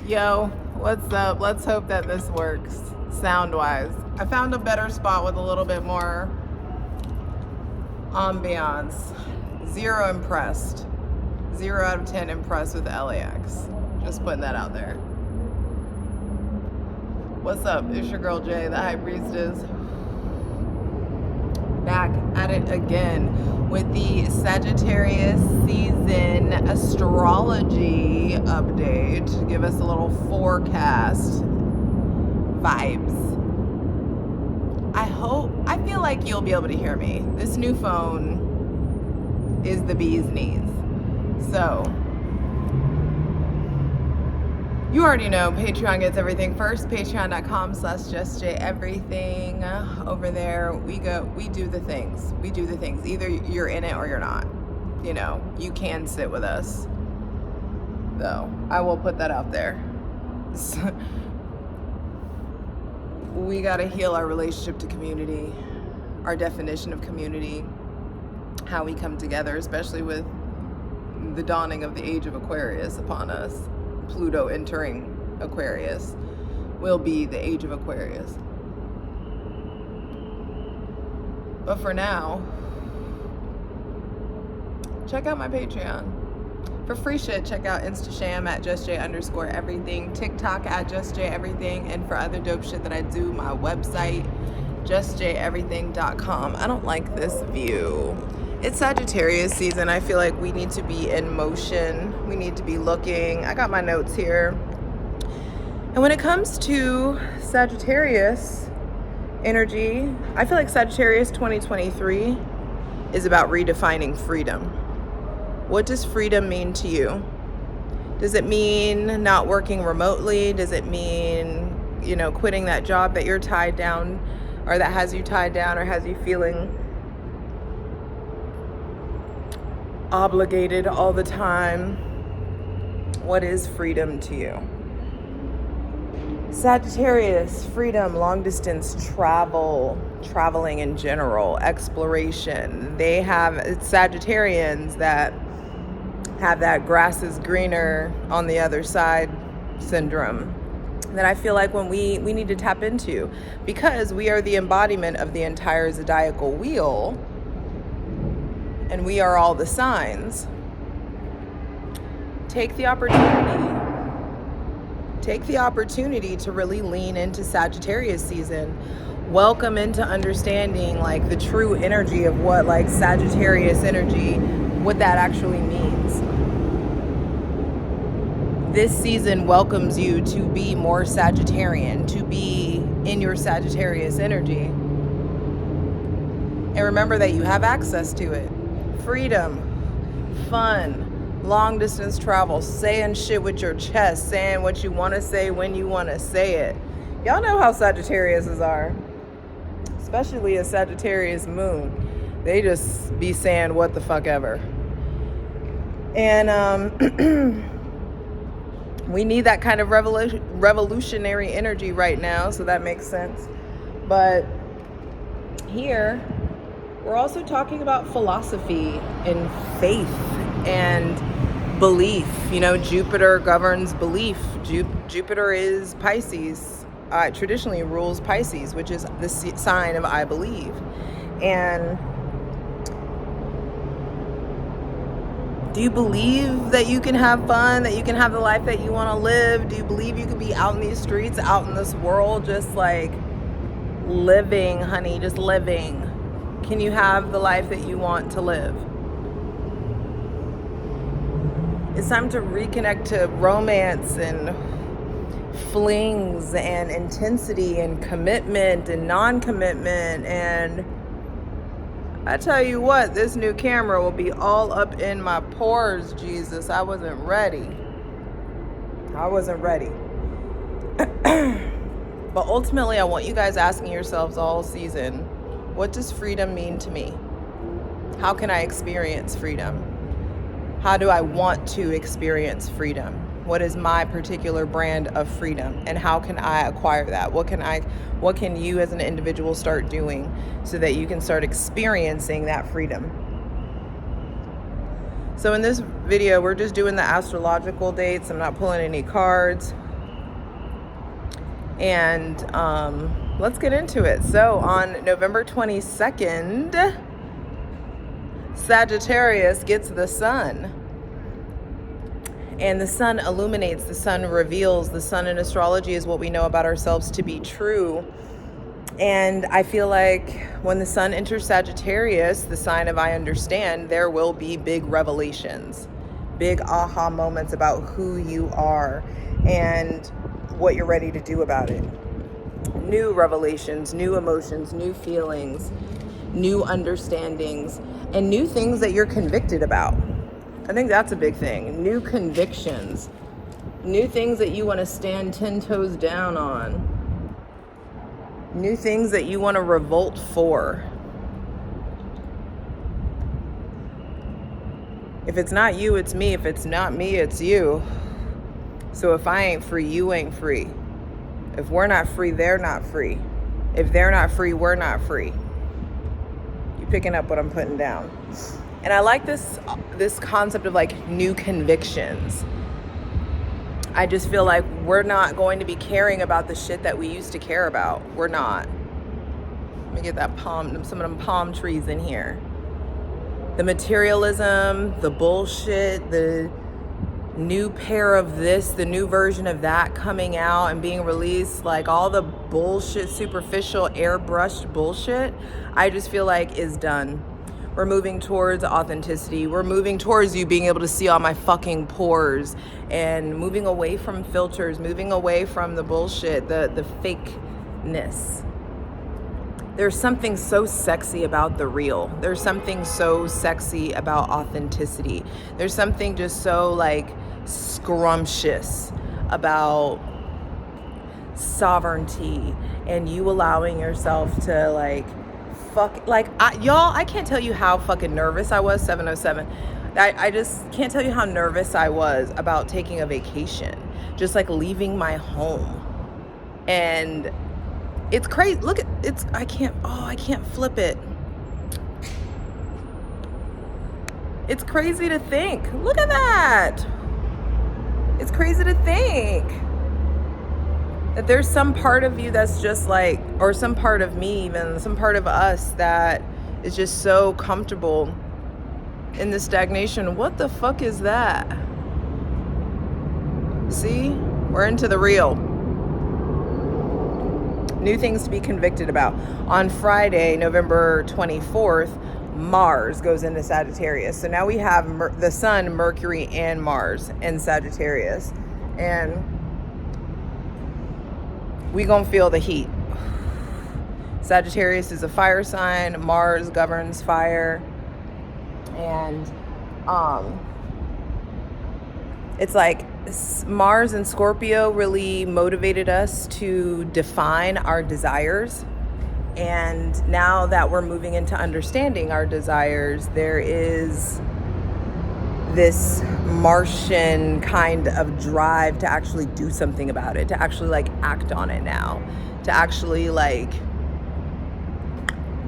Yo, what's up? Let's hope that this works sound-wise. I found a better spot with a little bit more ambiance. 0 impressed. 0 out of 10 impressed with LAX. Just putting that out there. What's up? It's your girl Jay, the High Priestess. Back at it again with the Sagittarius season astrology update. Give us a little forecast vibes. I feel like you'll be able to hear me. This new phone is the bee's knees. So, you already know Patreon gets everything first. Patreon.com/JustJEverything. Over there, we do the things. We do the things. Either you're in it or you're not. You know, you can sit with us. Though, I will put that out there. We got to heal our relationship to community, our definition of community, how we come together, especially with the dawning of the age of Aquarius upon us. Pluto entering Aquarius will be the age of Aquarius. But for now, check out my Patreon. For free shit, check out Instasham at JustJ_everything, TikTok at JustJEverything, and for other dope shit that I do, my website, JustJEverything.com. I don't like this view. It's Sagittarius season. I feel like we need to be in motion. We need to be looking. I got my notes here. And when it comes to Sagittarius energy, I feel like Sagittarius 2023 is about redefining freedom. What does freedom mean to you? Does it mean not working remotely? Does it mean, quitting that job that you're tied down, or that has you tied down, or has you feeling obligated all the time? What is freedom to you? Sagittarius, freedom, long distance travel, traveling in general, exploration. It's Sagittarians that have that grass is greener on the other side syndrome that I feel like when we need to tap into, because we are the embodiment of the entire zodiacal wheel. And we are all the signs. Take the opportunity to really lean into Sagittarius season. Welcome into understanding like the true energy of what like Sagittarius energy, what that actually means. This season welcomes you to be more Sagittarian, to be in your Sagittarius energy. And remember that you have access to it. Freedom, fun, long distance travel, saying shit with your chest, saying what you want to say when you want to say it. Y'all know how Sagittariuses are, especially a Sagittarius moon. They just be saying what the fuck ever. And we need that kind of revolutionary energy right now, so that makes sense. But here, we're also talking about philosophy and faith and belief. Jupiter governs belief. Jupiter is Pisces. Traditionally rules Pisces, which is the sign of I believe. And do you believe that you can have fun, that you can have the life that you want to live? Do you believe you can be out in these streets, out in this world, just like living, honey, just living? Can you have the life that you want to live? It's time to reconnect to romance and flings and intensity and commitment and non-commitment. And I tell you what, this new camera will be all up in my pores, Jesus. I wasn't ready. But ultimately, I want you guys asking yourselves all season, what does freedom mean to me? How can I experience freedom? How do I want to experience freedom? What is my particular brand of freedom? And how can I acquire that? What can you as an individual start doing so that you can start experiencing that freedom? So in this video, we're just doing the astrological dates. I'm not pulling any cards. And let's get into it. So on November 22nd, Sagittarius gets the sun. And the sun illuminates, the sun reveals, the sun in astrology is what we know about ourselves to be true. And I feel like when the sun enters Sagittarius, the sign of I understand, there will be big revelations, big aha moments about who you are and what you're ready to do about it. New revelations, new emotions, new feelings, new understandings, and new things that you're convicted about. I think that's a big thing. New convictions, new things that you want to stand 10 toes down on, new things that you want to revolt for. If it's not you, it's me. If it's not me, it's you. So if I ain't free, you ain't free. If we're not free, they're not free. If they're not free, we're not free. You picking up what I'm putting down? And I like this concept of like new convictions. I just feel like we're not going to be caring about the shit that we used to care about. We're not. Let me get some of them palm trees in here. The materialism, the bullshit, the new pair of this, the new version of that coming out and being released, like all the bullshit, superficial, airbrushed bullshit, I just feel like is done. We're moving towards authenticity. We're moving towards you being able to see all my fucking pores and moving away from filters, moving away from the bullshit, the fakeness. There's something so sexy about the real. There's something so sexy about authenticity. There's something just so like scrumptious about sovereignty and you allowing yourself to like y'all, I can't tell you how fucking nervous I was. 707. I just can't tell you how nervous I was about taking a vacation, just like leaving my home. And it's crazy. Look at I can't flip it. It's crazy to think. Look at that. It's crazy to think that there's some part of you that's just like, or some part of me even, some part of us that is just so comfortable in the stagnation. What the fuck is that? See? We're into the real. New things to be convicted about. On Friday, November 24th, Mars goes into Sagittarius. So now we have the Sun, Mercury, and Mars in Sagittarius. And we gonna feel the heat. Sagittarius is a fire sign. Mars governs fire. And it's like Mars and Scorpio really motivated us to define our desires. And now that we're moving into understanding our desires, there is this Martian kind of drive to actually do something about it, to actually like act on it now, to actually like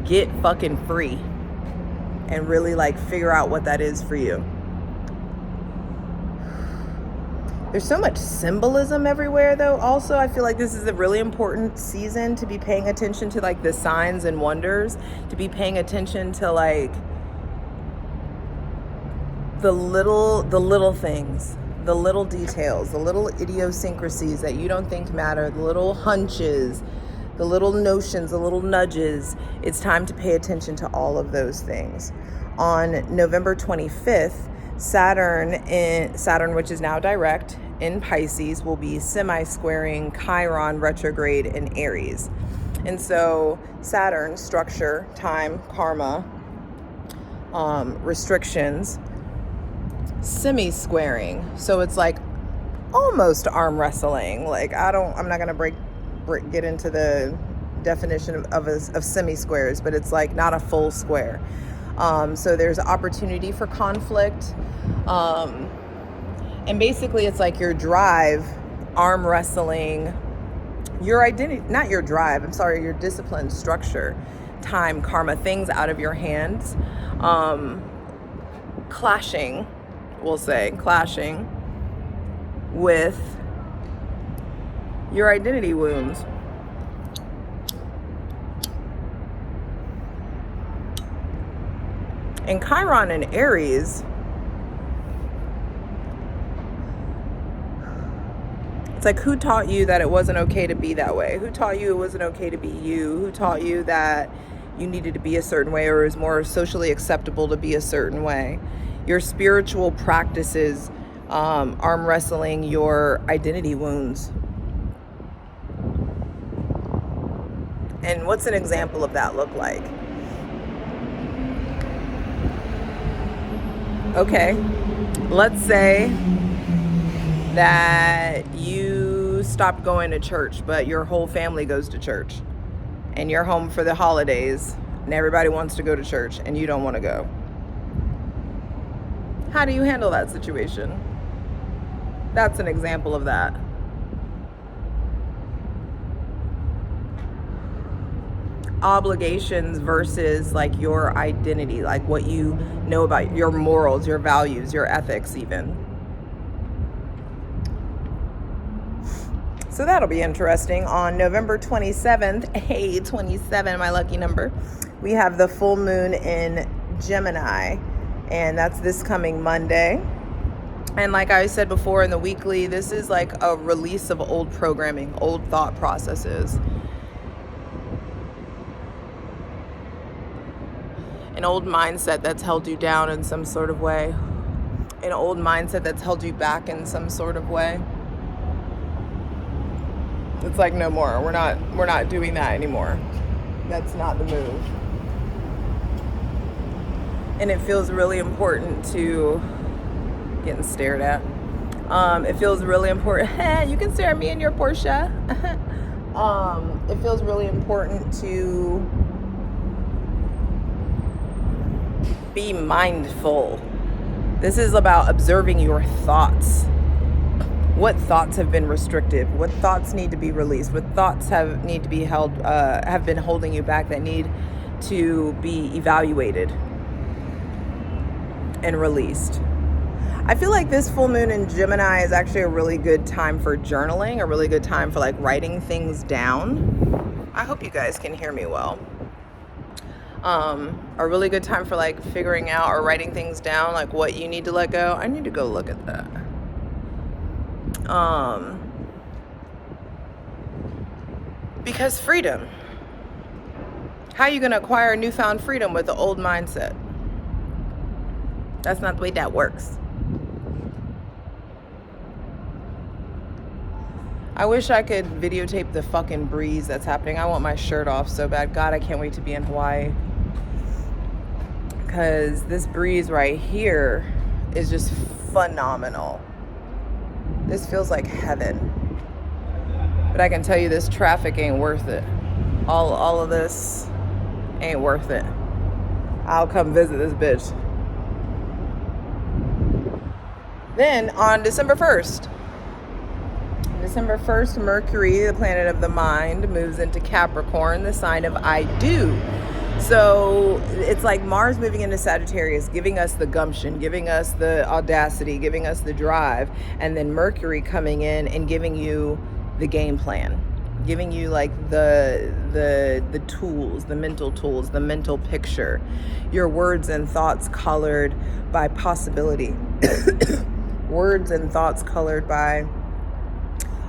get fucking free and really like figure out what that is for you. There's so much symbolism everywhere though. Also, I feel like this is a really important season to be paying attention to like the signs and wonders, to be paying attention to like the little things, the little details, the little idiosyncrasies that you don't think matter, the little hunches, the little notions, the little nudges. It's time to pay attention to all of those things. On November 25th, Saturn, which is now direct in Pisces, will be semi-squaring Chiron retrograde in Aries. And so Saturn, structure, time, karma, restrictions, semi-squaring. So it's like almost arm wrestling. Like I'm not gonna get into the definition of semi-squares, but it's like not a full square. So there's opportunity for conflict. And basically it's like your drive, arm wrestling, your identity, not your drive, your discipline, structure, time, karma, things out of your hands, clashing with your identity wounds. And Chiron and Aries, it's like, who taught you that it wasn't okay to be that way? Who taught you it wasn't okay to be you? Who taught you that you needed to be a certain way, or it was more socially acceptable to be a certain way? Your spiritual practices arm wrestling your identity wounds. And what's an example of that look like? Okay, let's say that you stopped going to church, but your whole family goes to church, and you're home for the holidays, and everybody wants to go to church, and you don't want to go. How do you handle that situation? That's an example of that. Obligations versus like your identity, like what you know about your morals, your values, your ethics even. So that'll be interesting. On November 27th, hey, 27, my lucky number, we have the full moon in Gemini, and that's this coming Monday. And like I said before in the weekly, this is like a release of old programming, old thought processes. An old mindset that's held you down in some sort of way. An old mindset that's held you back in some sort of way. It's like, no more. We're not doing that anymore. That's not the move. And it feels really important to getting stared at. It feels really important. You can stare at me in your Porsche. It feels really important to be mindful. This is about observing your thoughts. What thoughts have been restrictive? What thoughts need to be released? What thoughts have been holding you back that need to be evaluated and released? I feel like this full moon in Gemini is actually a really good time for journaling, a really good time for like writing things down. I hope you guys can hear me well. A really good time for like figuring out or writing things down, like what you need to let go. I need to go look at that. Because freedom. How are you going to acquire newfound freedom with the old mindset? That's not the way that works. I wish I could videotape the fucking breeze that's happening. I want my shirt off so bad. God, I can't wait to be in Hawaii. Because this breeze right here is just phenomenal. This feels like heaven. But I can tell you this traffic ain't worth it. All of this ain't worth it. I'll come visit this bitch. Then on December 1st, Mercury, the planet of the mind, moves into Capricorn, the sign of I do. So it's like Mars moving into Sagittarius, giving us the gumption, giving us the audacity, giving us the drive, and then Mercury coming in and giving you the game plan, giving you like the tools, the mental tools, the mental picture, your words and thoughts colored by possibility, words and thoughts colored by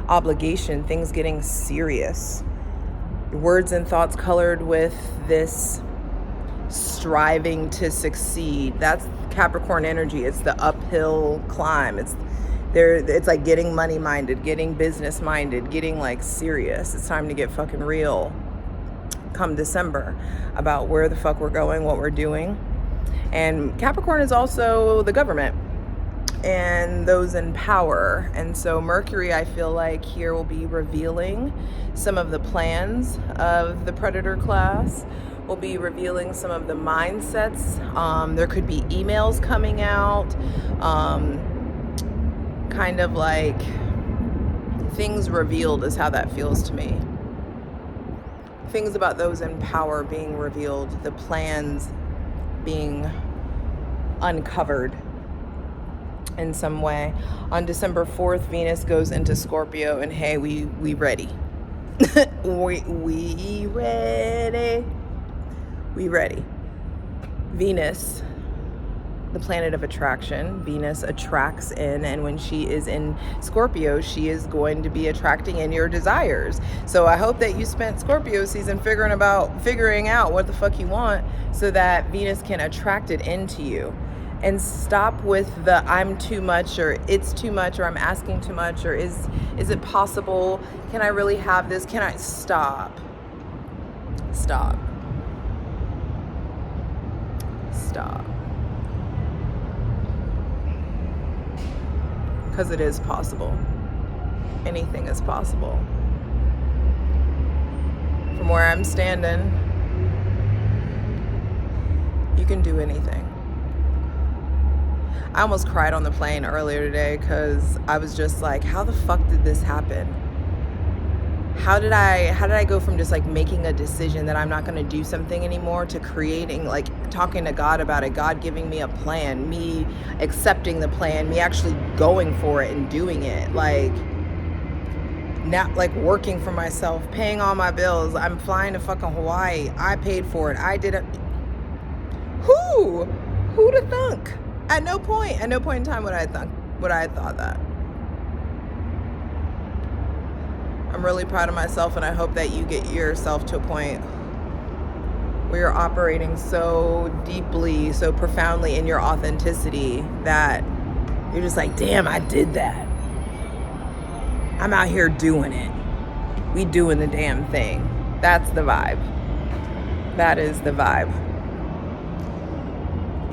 obligation, things getting serious. Words and thoughts colored with this striving to succeed. That's Capricorn energy. It's the uphill climb. It's like getting money minded, getting business minded, getting like serious. It's time to get fucking real come December about where the fuck we're going, what we're doing. And Capricorn is also the government and those in power. And so Mercury, I feel like here will be revealing some of the plans of the predator class, will be revealing some of the mindsets. There could be emails coming out, kind of like things revealed is how that feels to me. Things about those in power being revealed, the plans being uncovered. in some way. On December 4th, Venus goes into Scorpio, and hey, we ready. we ready. We ready. Venus, the planet of attraction. Venus attracts in, and when she is in Scorpio, she is going to be attracting in your desires. So I hope that you spent Scorpio season figuring out what the fuck you want, so that Venus can attract it into you. And stop with the I'm too much, or it's too much, or I'm asking too much, or is it possible? Can I really have this? Can I stop? Because it is possible. Anything is possible. From where I'm standing, you can do anything. I almost cried on the plane earlier today because I was just like, how the fuck did this happen? How did I go from just like making a decision that I'm not going to do something anymore to creating, like talking to God about it, God giving me a plan, me accepting the plan, me actually going for it and doing it, like not like working for myself, paying all my bills. I'm flying to fucking Hawaii. I paid for it. I did it. Who'd have thunk? At no point in time would I have thought that. I'm really proud of myself, and I hope that you get yourself to a point where you're operating so deeply, so profoundly in your authenticity that you're just like, damn, I did that. I'm out here doing it. We doing the damn thing. That's the vibe. That is the vibe.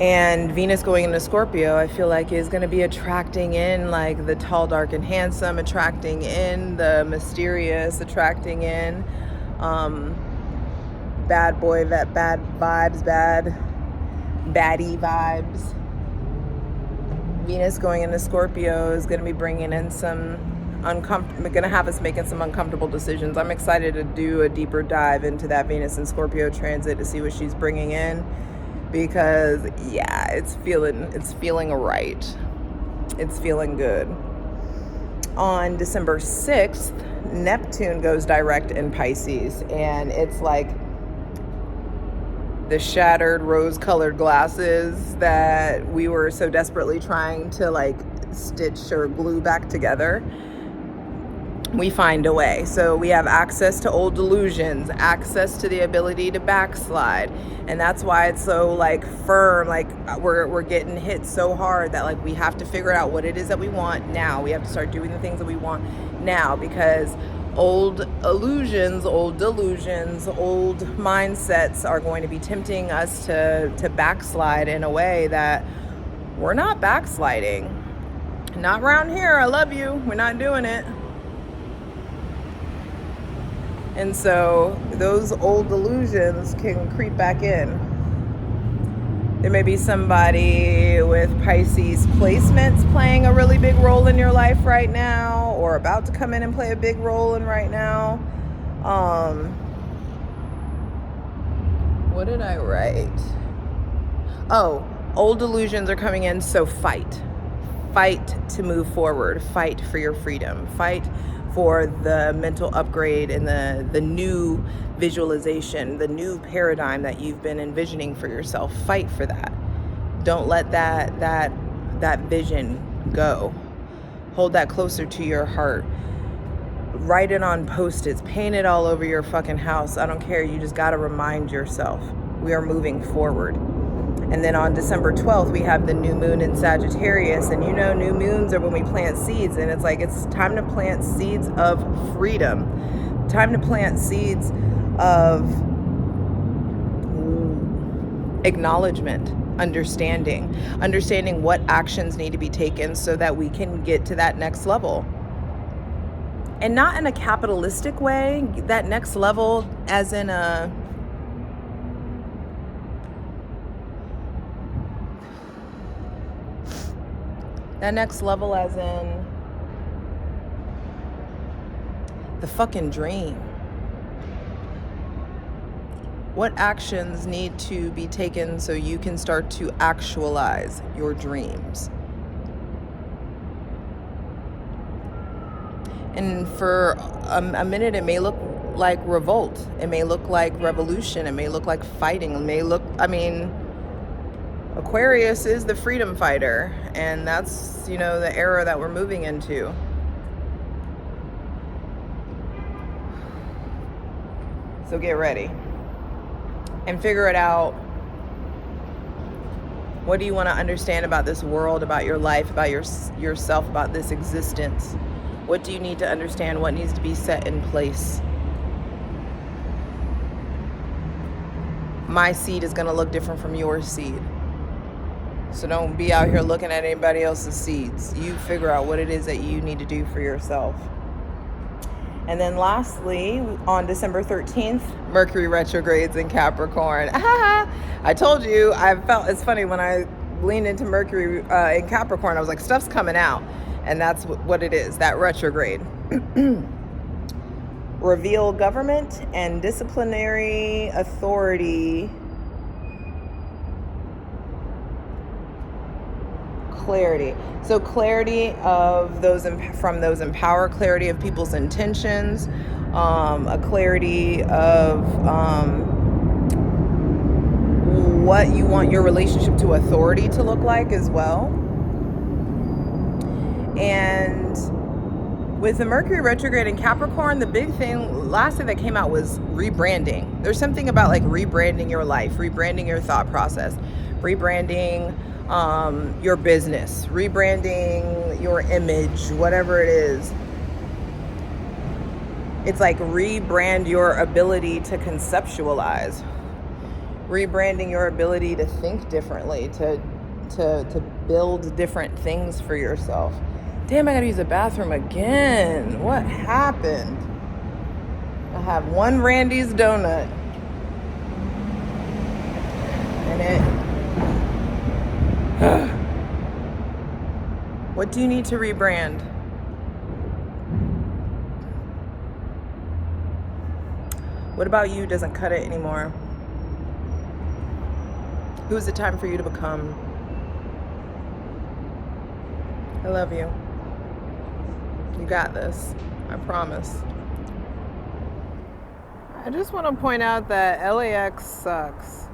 And Venus going into Scorpio, I feel like is going to be attracting in like the tall, dark, and handsome, attracting in the mysterious, attracting in bad boy, bad vibes, baddie vibes. Venus going into Scorpio is going to be bringing in going to have us making some uncomfortable decisions. I'm excited to do a deeper dive into that Venus and Scorpio transit to see what she's bringing in. Because yeah, it's feeling right. It's feeling good. On December 6th, Neptune goes direct in Pisces, and it's like the shattered rose-colored glasses that we were so desperately trying to like stitch or glue back together. We find a way. So we have access to old delusions, access to the ability to backslide. And that's why it's so like firm, like we're getting hit so hard that like we have to figure out what it is that we want now. We have to start doing the things that we want now, because old illusions, old delusions, old mindsets are going to be tempting us to backslide in a way that we're not backsliding. Not around here. I love you. We're not doing it. And so those old delusions can creep back in. There may be somebody with Pisces placements playing a really big role in your life right now, or about to come in and play a big role in right now. What did I write? Oh, old delusions are coming in, so fight. Fight to move forward. Fight for your freedom. Fight for the mental upgrade and the new visualization, the new paradigm that you've been envisioning for yourself. Fight for that. Don't let that vision go. Hold that closer to your heart. Write it on Post-its. Paint it all over your fucking house. I don't care. You just got to remind yourself we are moving forward. And then on December 12th, we have the new moon in Sagittarius. And you know, new moons are when we plant seeds. And it's like, it's time to plant seeds of freedom. Time to plant seeds of acknowledgement, understanding what actions need to be taken so that we can get to that next level. And not in a capitalistic way, that next level as in that next level as in the fucking dream. What actions need to be taken so you can start to actualize your dreams? And for a minute, it may look like revolt. It may look like revolution. It may look like fighting. It may look, I mean, Aquarius is the freedom fighter. And that's, you know, the era that we're moving into. So get ready and figure it out. What do you want to understand about this world, about your life, about yourself, about this existence? What do you need to understand? What needs to be set in place? My seed is going to look different from your seed. So don't be out here looking at anybody else's seeds. You figure out what it is that you need to do for yourself. And then lastly, on December 13th, Mercury retrogrades in Capricorn. I told you, it's funny when I leaned into Mercury in Capricorn, I was like, stuff's coming out. And that's what it is, that retrograde. Reveal government and disciplinary authority. Clarity. So clarity of those from those in power, clarity of people's intentions, a clarity of what you want your relationship to authority to look like as well. And with the Mercury retrograde in Capricorn, the big thing, last thing that came out was rebranding. There's something about like rebranding your life, rebranding your thought process, rebranding your business, rebranding your image, whatever it is. It's like rebrand your ability to conceptualize, rebranding your ability to think differently, to build different things for yourself. Damn, I gotta use the bathroom again. What happened? I have one Randy's donut. And what do you need to rebrand? What about you doesn't cut it anymore? Who's it time for you to become? I love you. You got this. I promise. I just want to point out that LAX sucks.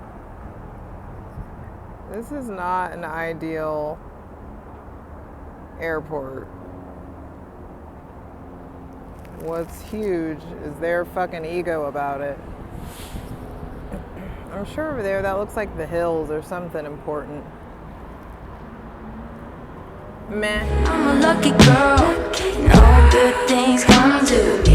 This is not an ideal airport. What's huge is their fucking ego about it. I'm sure over there that looks like the hills or something important. Meh. I'm a lucky girl, and all good things come to me.